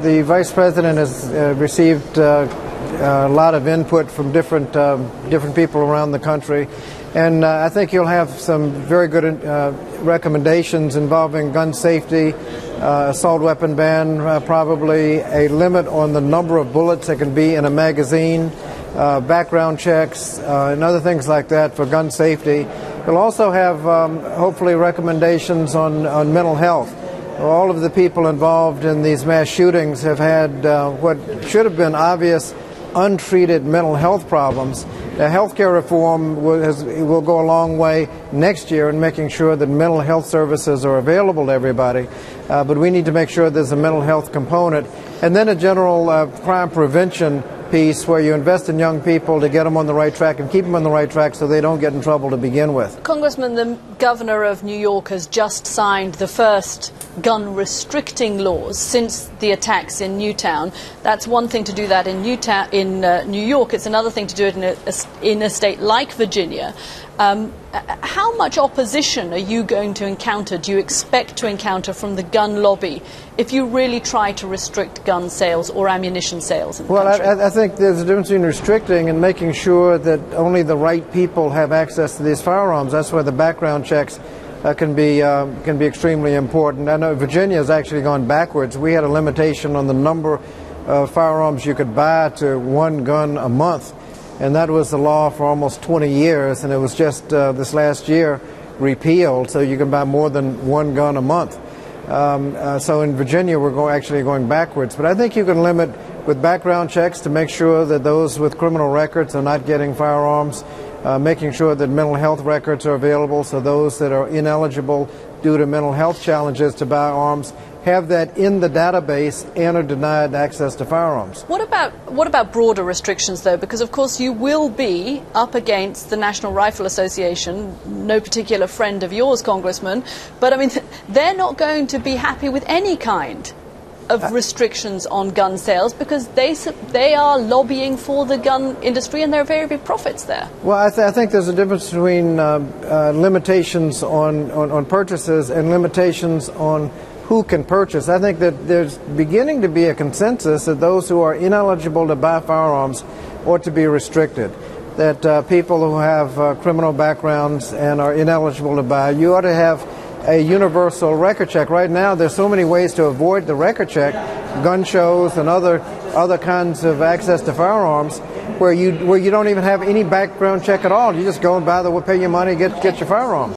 The Vice President has received a lot of input from different people around the country, and I think you'll have some very good recommendations involving gun safety, assault weapon ban, probably a limit on the number of bullets that can be in a magazine, background checks, and other things like that for gun safety. You'll also have hopefully recommendations on mental health. All of the people involved in these mass shootings have had what should have been obvious untreated mental health problems. The healthcare reform will go a long way next year in making sure that mental health services are available to everybody. But we need to make sure there's a mental health component. And then a general crime prevention piece where you invest in young people to get them on the right track and keep them on the right track so they don't get in trouble to begin with. Congressman, the governor of New York has just signed the first gun restricting laws since the attacks in Newtown. That's one thing to do that in New York. It's another thing to do it in a state like Virginia. How much opposition are you going to encounter, do you expect to encounter from the gun lobby if you really try to restrict gun sales or ammunition sales in the country? Well, I think there's a difference between restricting and making sure that only the right people have access to these firearms. That's where the background checks can be extremely important. I know Virginia has actually gone backwards. We had a limitation on the number of firearms you could buy to one gun a month. And that was the law for almost 20 years, and it was just this last year repealed, so you can buy more than one gun a month. So in Virginia, we're actually going backwards. But I think you can limit with background checks to make sure that those with criminal records are not getting firearms, making sure that mental health records are available so those that are ineligible due to mental health challenges to buy arms have that in the database and are denied access to firearms. What about broader restrictions, though? Because, of course, you will be up against the National Rifle Association, no particular friend of yours, Congressman, but, I mean, they're not going to be happy with any kind of restrictions on gun sales because they are lobbying for the gun industry and there are very big profits there. Well, I think there's a difference between limitations on purchases and limitations on who can purchase. I think that there's beginning to be a consensus that those who are ineligible to buy firearms ought to be restricted. That people who have criminal backgrounds and are ineligible to buy, you ought to have a universal record check. Right now, there's so many ways to avoid the record check, gun shows and other kinds of access to firearms, where you don't even have any background check at all. You just go and pay your money, get your firearm.